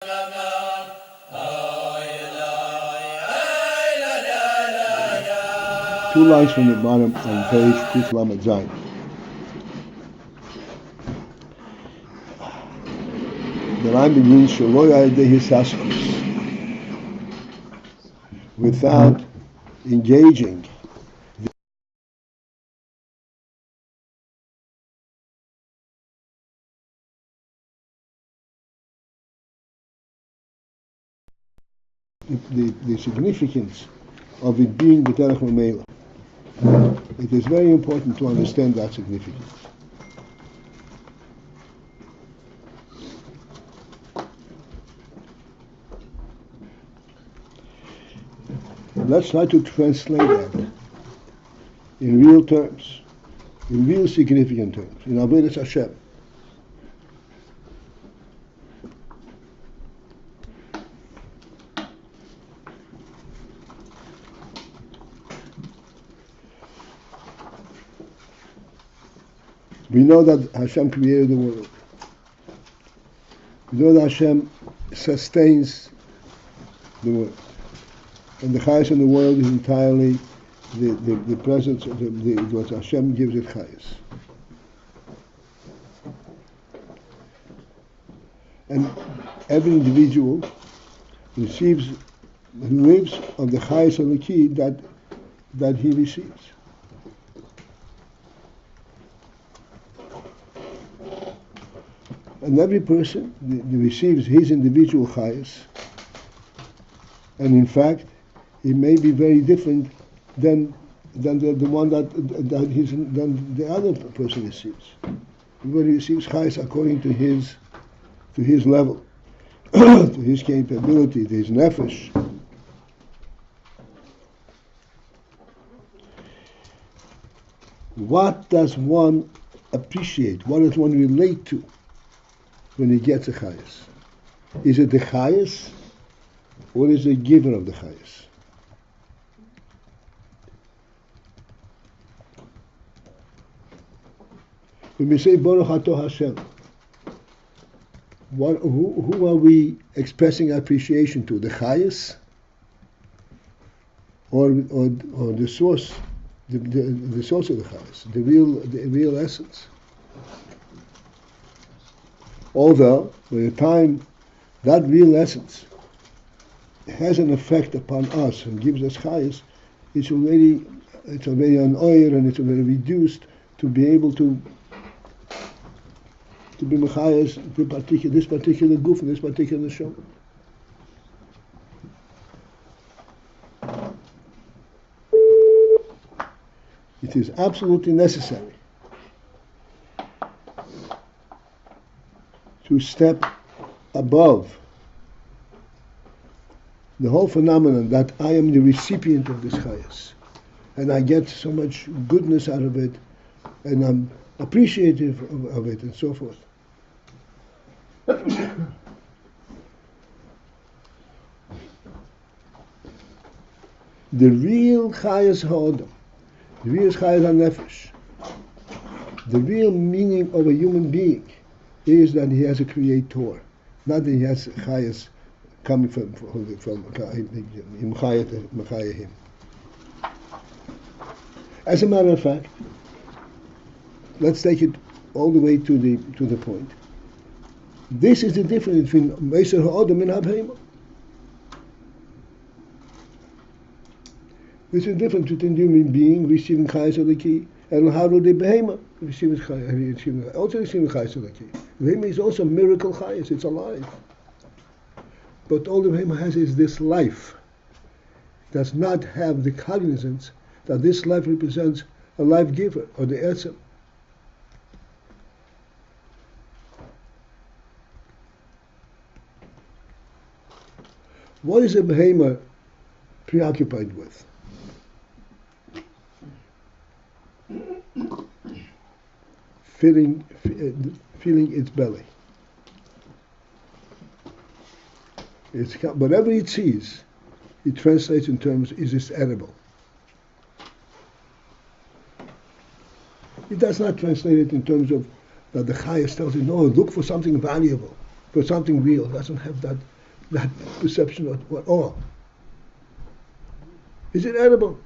Two lines from the bottom on page Kuf Lamed Zayin. The line begins Shelo Yadei Hisaskus, without engaging the significance of it being B'derech Mamela. It is very important to understand that significance. Let's try to translate that in real terms, in real significant terms, in Avodas Hashem. We know that Hashem created the world. We know that Hashem sustains the world. And the chayas in the world is entirely the presence of what Hashem gives it chayas. And every individual lives of the chayas of the key that he receives. And every person receives his individual chayas, and in fact, it may be very different than the one that the other person receives. Everybody receives chayas according to his level, to his capability, to his nefesh. What does one appreciate? What does one relate to when he gets a chayas? Is it the chayas, or is it the giver of the chayas? When we say Baruch Atah Hashem, who are we expressing appreciation to? The chayas, or the source, the source of the chayas, the real essence? Although, by the time that real essence has an effect upon us and gives us chayas, it's already an oil, and it's already reduced to be able to be mechayas this particular guf and this particular neshama. It is absolutely necessary to step above the whole phenomenon that I am the recipient of this chayas, and I get so much goodness out of it, and I'm appreciative of it, and so forth. The real chayas ha'odam, the real chayas ha'nefesh, the real meaning of a human being is that he has a creator, not that he has chayas coming from him. As a matter of fact, let's take it all the way to the point. This is the difference between Meiser Ha'odam and Habheima. This is the difference between human being receiving chayas of the key and how do the Behema receive chayas, also receiving chayas of the key. Behema is also miracle chayas, it's alive. But all the Behema has is this life. It does not have the cognizance that this life represents a life giver, or the Etzem. What is a Behema preoccupied with? Feeling its belly. Whatever it sees, it translates in terms, is this edible? It does not translate it in terms of that the chayas tells you, no, look for something valuable. for something real, doesn't have that perception at all. Is it edible?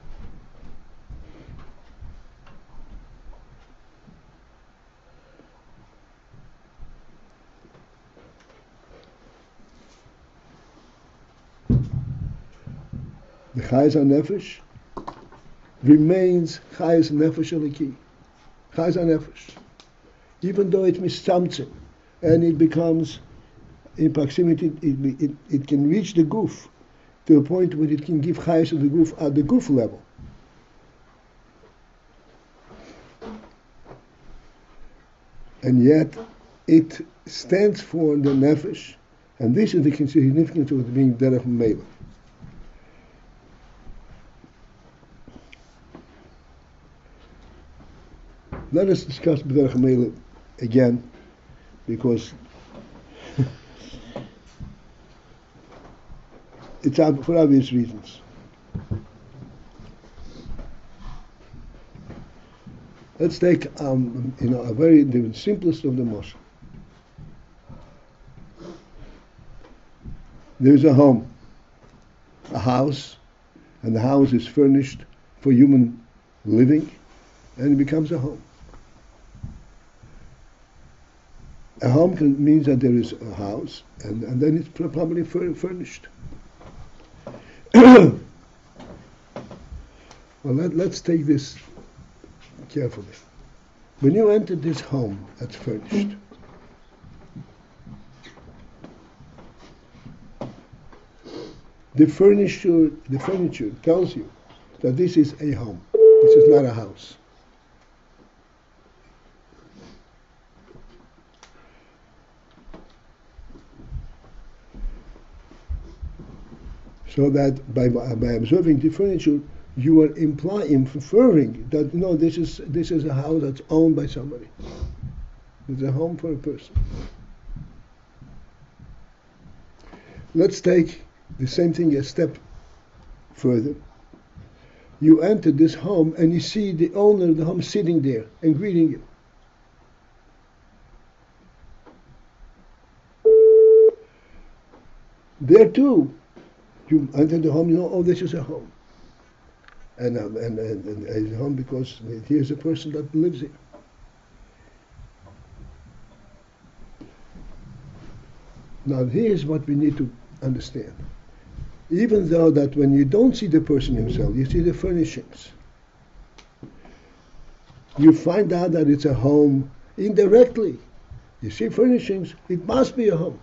The Chayes HaNefesh remains Chayes Nefesh Eliki. Chayes HaNefesh. Even though it's mistamtzim and it becomes in proximity, it can reach the guf to a point where it can give Chayes to the guf at the guf level. And yet it stands for the Nefesh, and this is the significance of it being Derech Meila. Let us discuss B'derech Meila again, because it's for obvious reasons. Let's take the simplest of the Moshe. There's a home, a house, and the house is furnished for human living, and it becomes a home. A home means that there is a house, and then it's probably furnished. Well, let's take this carefully. When you enter this home that's furnished, the furniture tells you that this is a home. This is not a house. So that by observing the furniture, you are inferring that no, this is a house that's owned by somebody. It's a home for a person. Let's take the same thing a step further. You enter this home and you see the owner of the home sitting there and greeting you. There too, you enter the home, you know, oh, this is a home. And it's a home because here's a person that lives here. Now here's what we need to understand. Even though that when you don't see the person himself, you see the furnishings, you find out that it's a home indirectly. You see furnishings, it must be a home.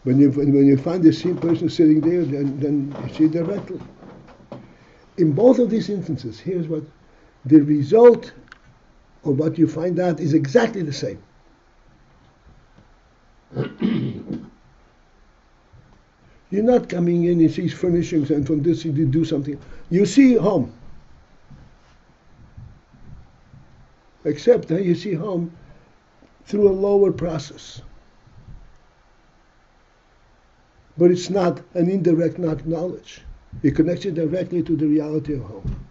When you find the same person sitting there, then you see directly. In both of these instances, here's what the result of what you find out is exactly the same. You're not coming in and see furnishings and from this you do something. You see home. Except that you see home through a lower process. But it's not an indirect knowledge. It connects you directly to the reality of home.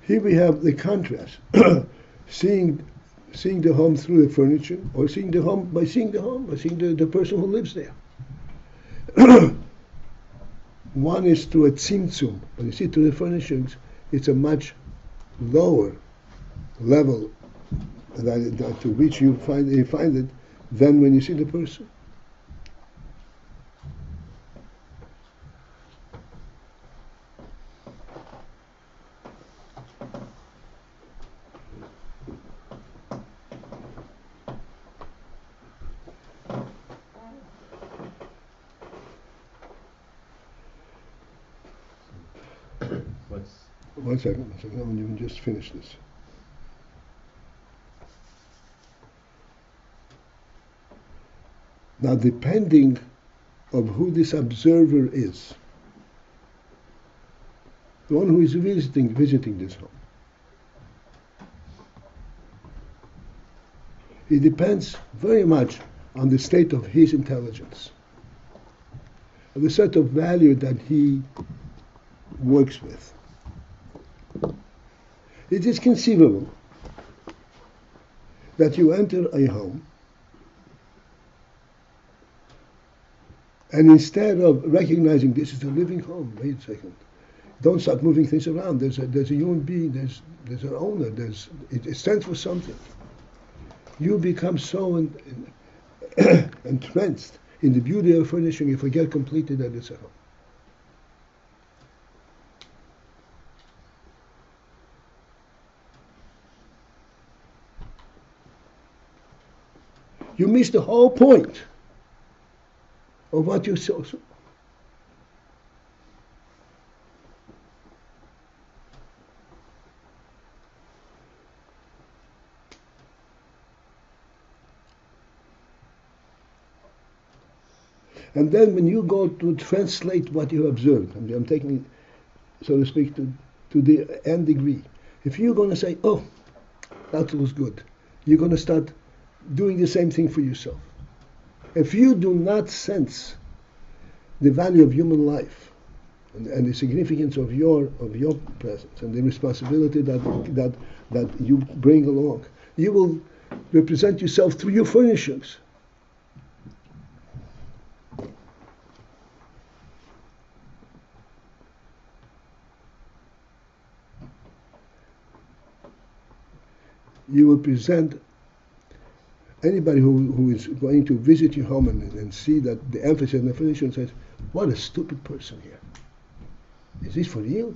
Here we have the contrast. seeing the home through the furniture, or seeing the home by seeing the person who lives there. One is through a tzimtzum. When you see through the furnishings, it's a much lower level that to which you find it than when you see the person. One second, let me just finish this. Now, depending of who this observer is, the one who is visiting this home, it depends very much on the state of his intelligence. the set of value that he works with. It is conceivable that you enter a home and instead of recognizing this is a living home, wait a second, don't start moving things around. There's a human being, there's an owner, it stands for something. You become so entranced in the beauty of furnishing, you forget completely that it's a home. You miss the whole point of what you saw. And then when you go to translate what you observed, I'm taking it, so to speak, to the nth degree. If you're going to say, oh, that was good, you're going to start doing the same thing for yourself. If you do not sense the value of human life and the significance of your presence and the responsibility that you bring along, you will represent yourself through your furnishings. You will present anybody who is going to visit your home and see that the emphasis on the furniture says, what a stupid person here. Is this for real?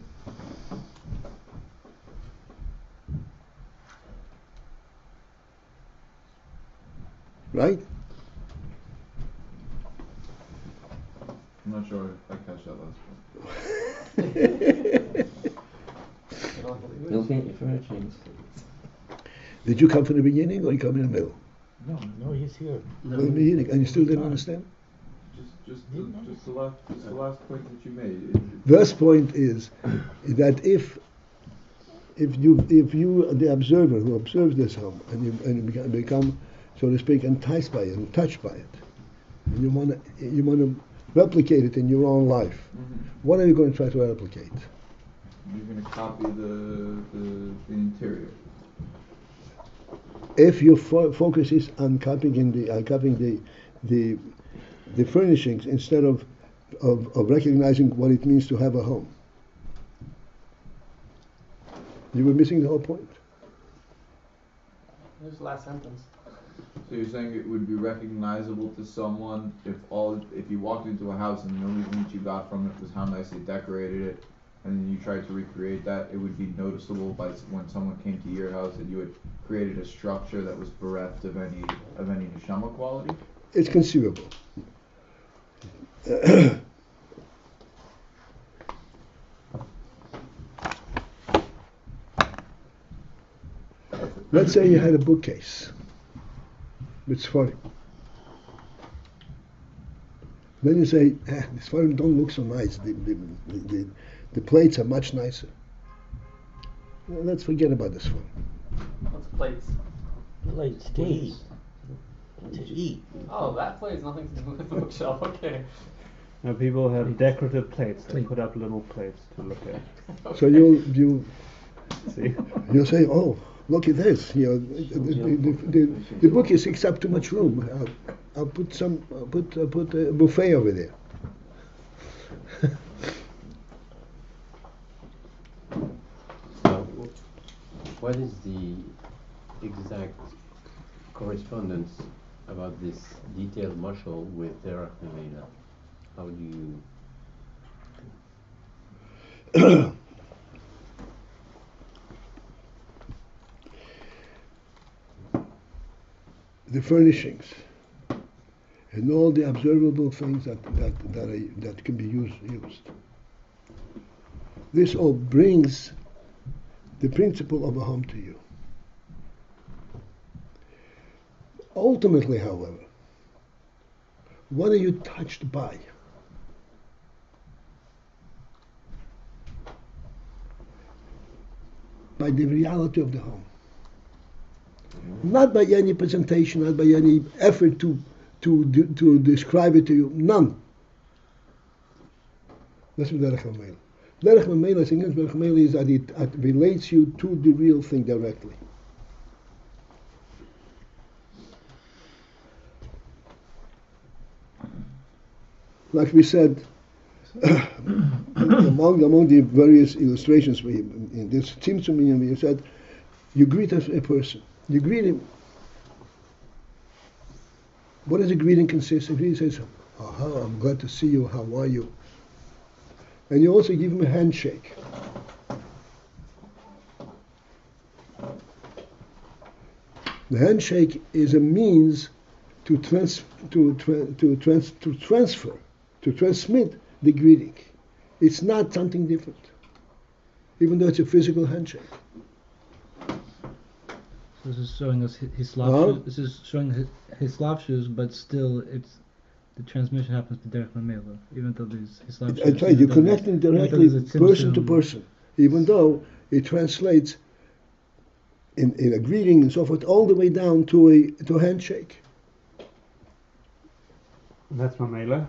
Right? I'm not sure if I catch that last one. Looking at furniture. Did you come from the beginning or you come in the middle? No, he's here. From the beginning, and you still didn't understand? Just the last point that you made. First point is that if you the observer who observes this home and you become, so to speak, enticed by it and touched by it, and you want to replicate it in your own life, what are you going to try to replicate? You're going to copy the interior. If your focus is on copying the furnishings instead of recognizing what it means to have a home, you were missing the whole point. There's the last sentence. So you're saying it would be recognizable to someone if you walked into a house and the only thing that you got from it was how nicely decorated it, and then you tried to recreate that, it would be noticeable by when someone came to your house that you had created a structure that was bereft of any neshama quality? It's conceivable. Let's say you had a bookcase with Sfarim. Then you say, the Sfarim don't look so nice. The plates are much nicer. Well, let's forget about this one. What's plates? Plates to eat. To eat. Oh, that plate has nothing to do with the bookshelf. Okay. Now people have decorative plates. They put up little plates to look at. Okay. So you See? you'll say, oh, look at this. The book is takes up too much room. I'll put a buffet over there. What is the exact correspondence about this detailed mashal with Derech Memela? How do you... The furnishings and all the observable things that can be used. This all brings the principle of a home to you. Ultimately, however, what are you touched by? By the reality of the home. Not by any presentation, not by any effort to describe it to you. None. That's what Derech HaMelech. Derech HaMelech, significance of Derech HaMelech is that it relates you to the real thing directly. Like we said, among the various illustrations in this Tzimtzum Minyan, we said, you greet a person. You greet him. What does a greeting consist of? He says, "Oh, I'm glad to see you. How are you?" And you also give him a handshake. The handshake is a means to transmit the greeting. It's not something different, even though it's a physical handshake. So this is showing us his Slav Huh? shoes. This is showing his Slav shoes, but still, it's the transmission happens to Derech HaMelech, even though these his Slav shoes. I tell you, you're connecting directly person to person, even though it translates in a greeting and so forth, all the way down to a handshake. That's Mamela.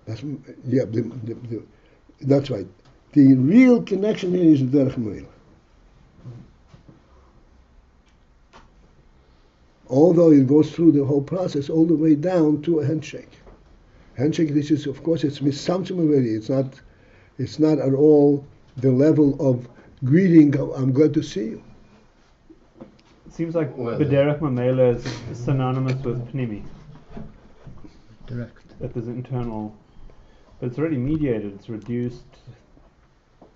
That's that's right. The real connection here is the Derech HaMelech. Although it goes through the whole process all the way down to a handshake. Handshake, this is, of course, it's misamtzum already. It's not at all the level of greeting. I'm glad to see you. It seems like Well, B'derech Mamela is synonymous with Pnimi. Direct. That there's internal, but it's already mediated. It's reduced.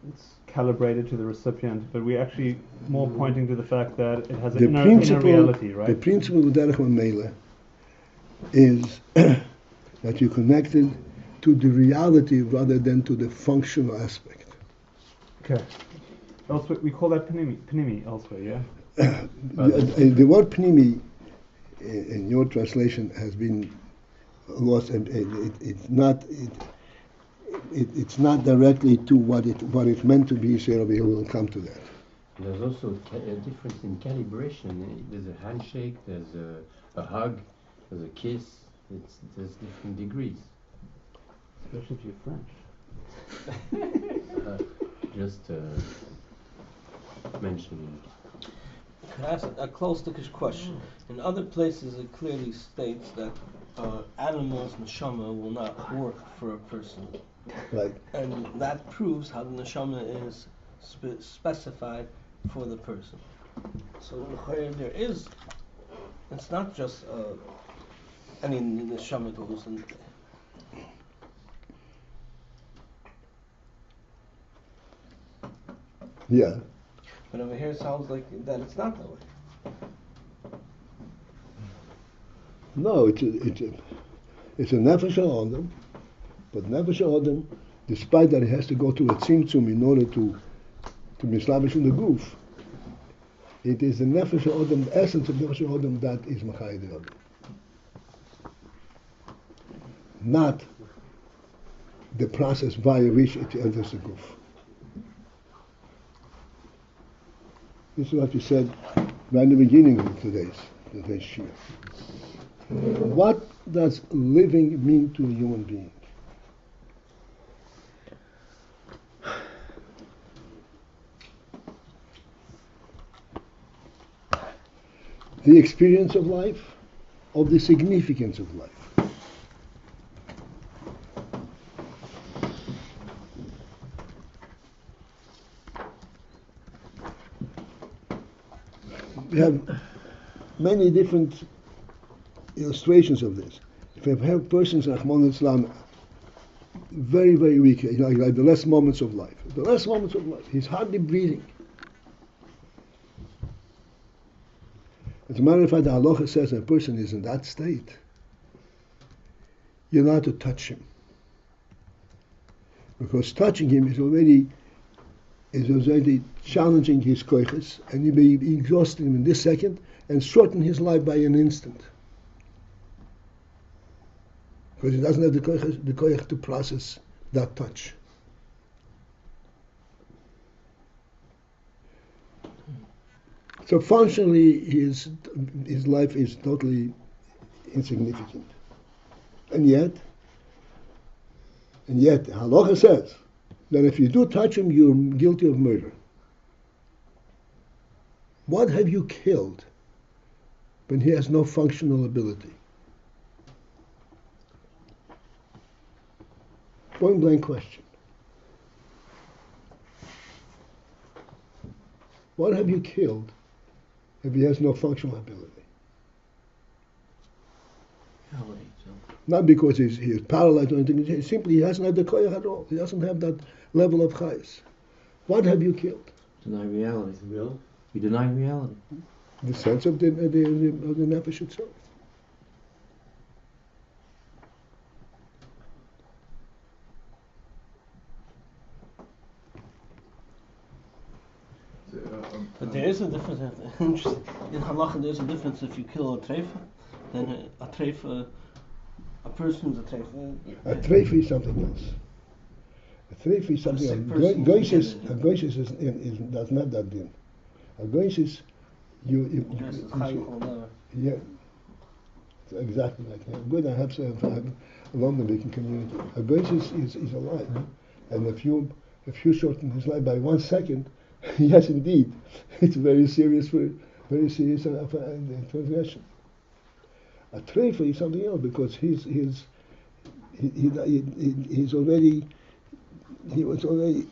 It's calibrated to the recipient, but we're actually more pointing to the fact that it has an inner reality, right? The principle of Derech HaMelech is that you're connected to the reality rather than to the functional aspect. Okay. Elsewhere, we call that Pnimi elsewhere, yeah? The word pnimi in your translation has been lost, and it's not directly to what it meant to be. So we will come to that. There's also a difference in calibration. There's a handshake, there's a hug, there's a kiss. There's different degrees. Especially if you're French. Just mentioning. Can I ask a close-to-ish question? In other places, it clearly states that animals, neshama, will not work for a person. Right. And that proves how the neshama is specified for the person. So there is, it's not just any neshama goes in. Yeah. But over here it sounds like that it's not that way. No, it's a nefesh ha'adam, but nefesh ha'adam, despite that it has to go through a tzimtzum in order to mislavish in the goof, it is the nefesh ha'adam, the essence of nefesh ha'adam that is machai the adam. Not the process via which it enters the goof. This is what you said right in the beginning of today's shiur. What does living mean to a human being? The experience of life, of the significance of life. We have many different illustrations of this. If you have persons, Rahman Islam, very, very weak, like the last moments of life. The last moments of life, he's hardly breathing. As a matter of fact, the halacha says a person is in that state, you're not to touch him. Because touching him is already challenging his koiches, and you may be exhausting him in this second and shorten his life by an instant. Because he doesn't have the koich to process that touch. So functionally, his life is totally insignificant. And yet, halacha says, then if you do touch him, you're guilty of murder. What have you killed when he has no functional ability? Point blank question. What have you killed if he has no functional ability? Not because he's paralyzed or anything, simply he doesn't have the koyach at all. He doesn't have that level of chayes. What have you killed? Deny reality. Will? You deny reality. The sense of the nefesh itself. But there is a difference. In halacha, there is a difference if you kill a treifa, then a treifa, a person's a treifa. A treifa is something else. A treifa is something else. Goysis doesn't have that din. A goysis, yeah, it's exactly like that. Good, I have a London community. A goysis is alive, and if you shorten his life by 1 second, yes, indeed, it's very serious transgression. A treifa is something else because he was already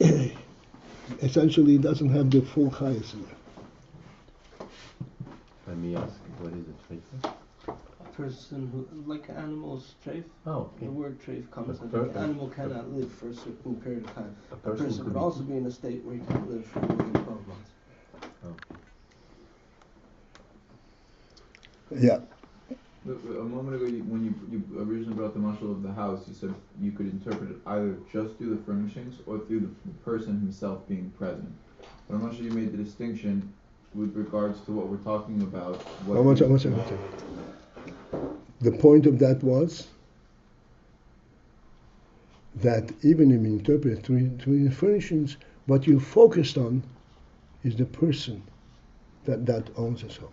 essentially doesn't have the full chayes in there. Let me ask, what is a treifa? A person who, like animals, treif. Oh, okay. The word treif comes. A The animal cannot live for a certain period of time. A A person person could could also be in a state where he can't live for more than 12 months. Oh. Yeah. A moment ago, when you originally brought the mashal of the house, you said you could interpret it either just through the furnishings or through the person himself being present. But I'm not sure you made the distinction with regards to what we're talking about. One second. The point of that was that even if you interpret through the furnishings, what you focused on is the person that owns his home.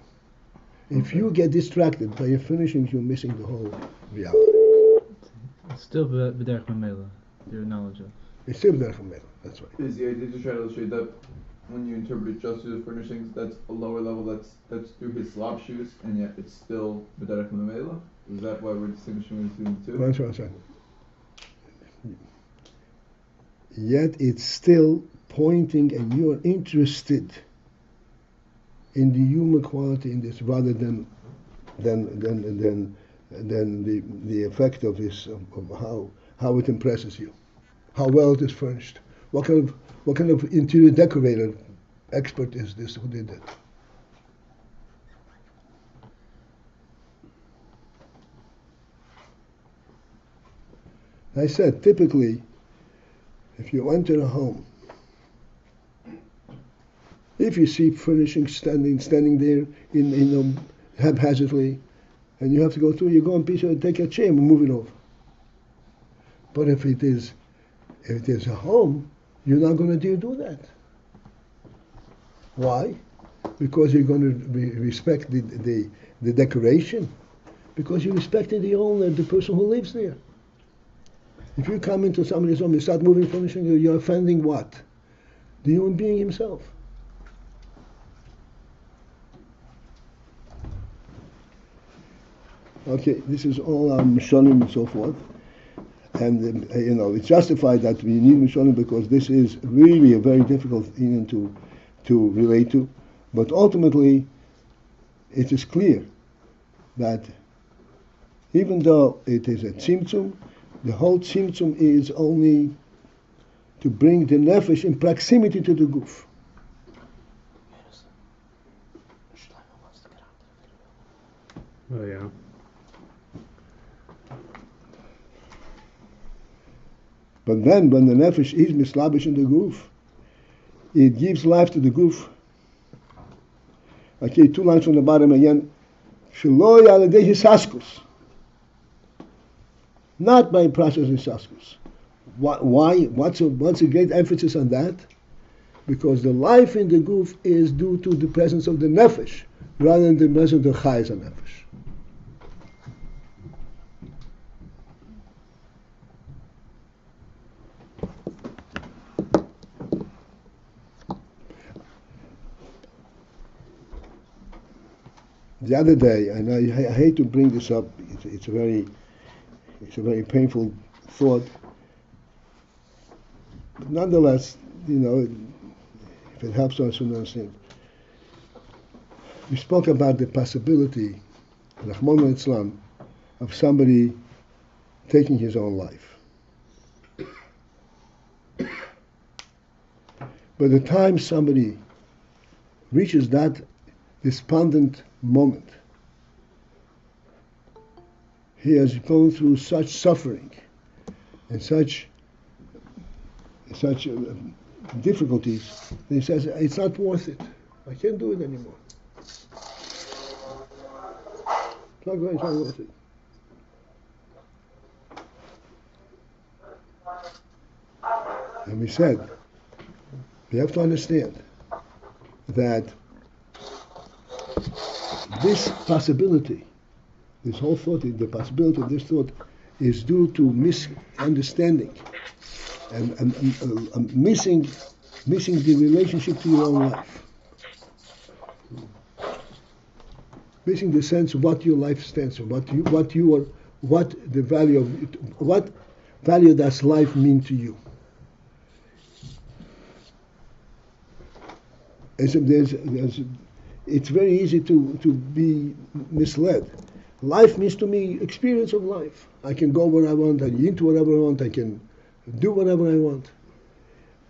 If you get distracted by your furnishings, you're missing the whole reality. It's still b'derech mamela, your knowledge of. It's still there from there. That's right. Is the idea to try to illustrate that when you interpret it just through the furnishings, that's a lower level, that's through his slop shoes, and yet it's still b'derech mamela? Is that why we're distinguishing between the two? One second. Yet it's still pointing, and you are interested in the human quality in this, rather than the effect of this, of how it impresses you, how well it is furnished. What kind of interior decorator expert is this who did it? I said, typically, if you enter a home, if you see furnishings standing there in haphazardly, and you have to go through, you go and take a chair and move it over. But if it is a home, you're not going to do that. Why? Because you're going to respect the decoration. Because you're respecting the owner, the person who lives there. If you come into somebody's home and start moving furnishing, you're offending what? The human being himself. Okay, this is all Mishonim and so forth. And, it's justified that we need Mishonim because this is really a very difficult thing to relate to. But ultimately, it is clear that even though it is a tzimtzum, the whole tzimtzum is only to bring the nefesh in proximity to the guf. Oh yeah. But then, when the nefesh is mislabish in the guf, it gives life to the guf. Okay, 2 lines from the bottom again. Shaloi aladei hisaskus. Not by process hisaskus. Why? What's a great emphasis on that? Because the life in the guf is due to the presence of the nefesh, rather than the presence of the chayes and nefesh. The other day, and I hate to bring this up, it's a very painful thought. But nonetheless, if it helps us to understand, we spoke about the possibility, Rahman al-Islam, of somebody taking his own life. By the time somebody reaches that despondent moment, he has gone through such suffering and such difficulties that he says, it's not worth it. I can't do it anymore. It's not worth it. And we said, we have to understand that this possibility, this whole thought, the possibility of this thought, is due to misunderstanding and missing the relationship to your own life, missing the sense of what your life stands for, what the value of it, what value does life mean to you. It's very easy to be misled. Life means to me experience of life. I can go where I want, I can eat whatever I want, I can do whatever I want.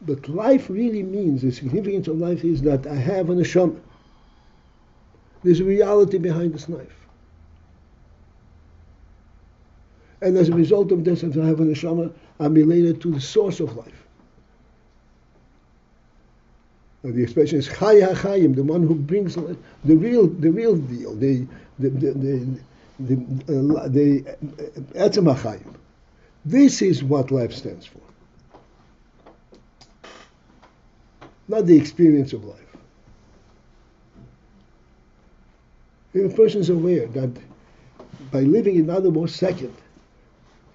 But life really means, the significance of life is that I have an neshama. There's a reality behind this life. And as a result of this, if I have a neshama, I'm related to the source of life. Now the expression is Chay HaChayim, the one who brings the real deal, the Etzem HaChayim. This is what life stands for, not the experience of life. If a person is aware that by living another more second,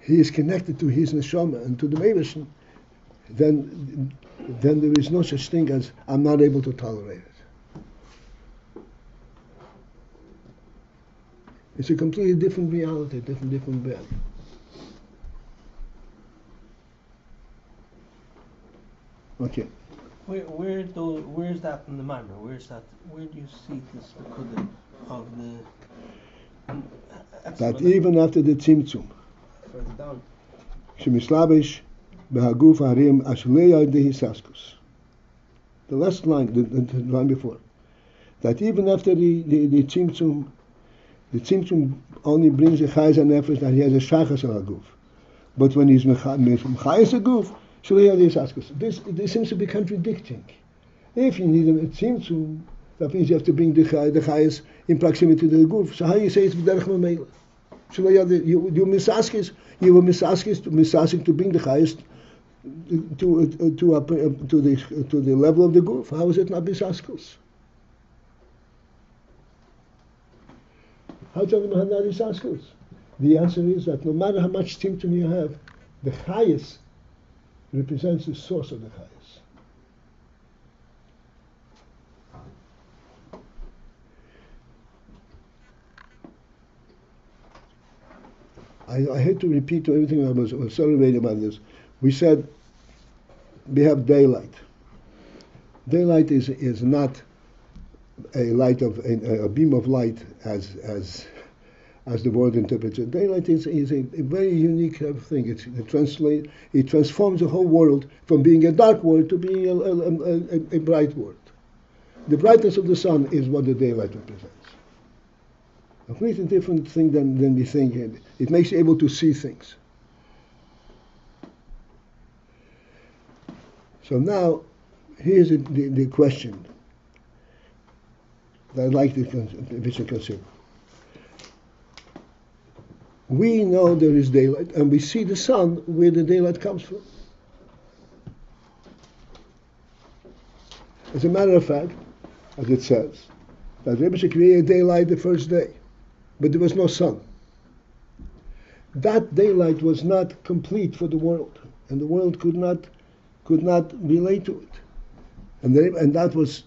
he is connected to his neshama and to the Meivashim, then there is no such thing as I'm not able to tolerate it. It's a completely different reality, different value. Okay. Where is that in the Maimer? Where do you see this Nekuda of the that even after the Tzimtzum, further down? Shemislabish Behaguf Harim Ashleya Dehisaskus. The last line, the line before. That even after the Tzimtzum only brings a Chayes HaNefesh that he has a Shachas HaGuf. But when he's Chayes HaGuf, Shleya Dehisaskus. This seems to be contradicting. If you need a Tzimtzum, that means you have to bring the Chayes in proximity to the Guf. So how do you say it's B'derech Mamela? You were misaskis to bring the Chayes to the level of the Guf. How is it not misaskus? How do you know how that is askus? The answer is that no matter how much Tzimtzum you have, the Chayes represents the source of the Chayes. I hate to repeat everything I was celebrating about this. We said we have daylight. Daylight is not a light of a beam of light as the world interprets it. Daylight is a very unique thing. It transforms the whole world from being a dark world to being a bright world. The brightness of the sun is what the daylight represents. A completely different thing than we think. It makes you able to see things. So now, here's the question that I'd like to consider. We know there is daylight, and we see the sun where the daylight comes from. As a matter of fact, as it says, that Rebbe created daylight the first day, but there was no sun. That daylight was not complete for the world, and the world could not relate to it. and that was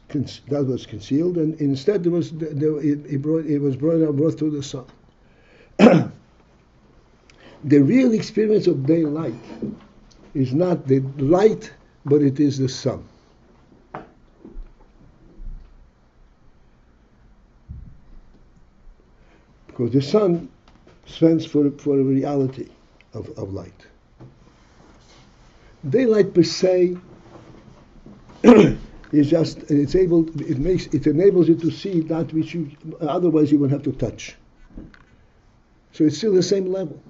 concealed, and instead it was brought to the sun. The real experience of daylight is not the light, but it is the sun. Because the sun stands for a reality of light. Daylight per se is just, it enables you to see that which you otherwise you would have to touch. So it's still the same level.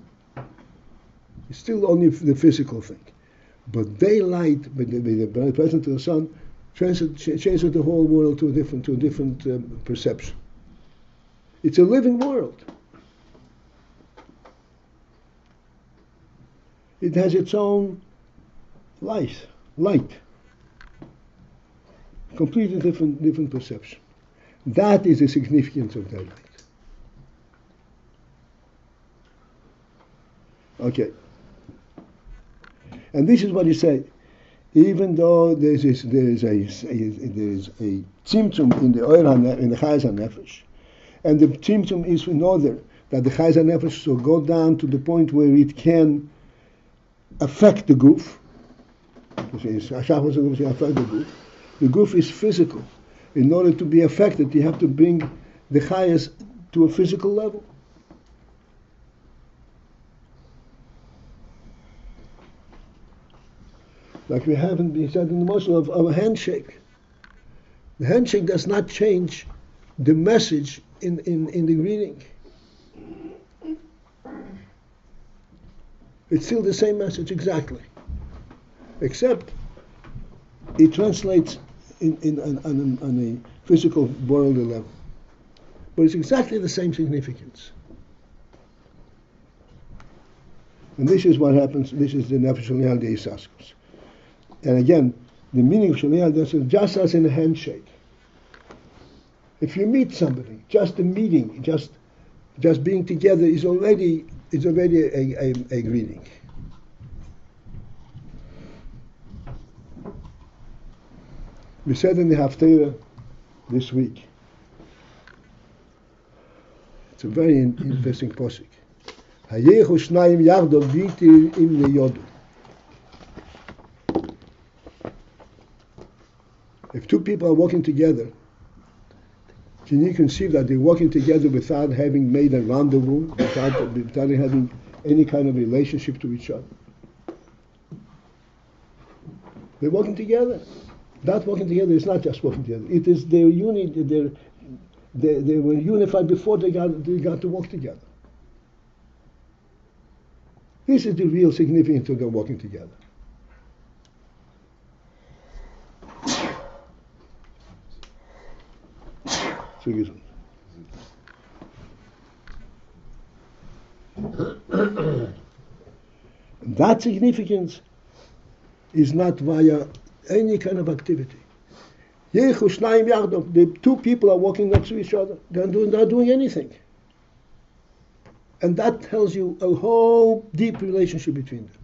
It's still only the physical thing. But daylight, with the presence of the sun, changes the whole world to a different perception. It's a living world. It has its own light. Completely different perception. That is the significance of daylight. Okay. And this is what he said. Even though there is a tzimtzum in the chayes hanefesh, and the tzimtzum is in order that the chayes hanefesh will go down to the point where it can affect the guf. The guf is physical. In order to be affected, you have to bring the chayes to a physical level. Like we haven't been said in the muscle of a handshake. The handshake does not change the message in the greeting. It's still the same message exactly, except it translates on a physical world level. But it's exactly the same significance. And this is what happens. This is the nefesh aliyah de isaskos. And again, the meaning of Shaliyah is just as in a handshake. If you meet somebody, just the meeting, just being together is already a greeting. We said in the Haftarah this week. It's a very interesting posuk. Hayechu shnayim yachdav v'yitir im leyodu. If two people are walking together, can you conceive that they're walking together without having made a rendezvous, without having any kind of relationship to each other? They're walking together. That walking together is not just walking together. It is their unity. They were unified before they got to walk together. This is the real significance of their walking together. That significance is not via any kind of activity. The two people are walking next to each other. They're not doing anything. And that tells you a whole deep relationship between them.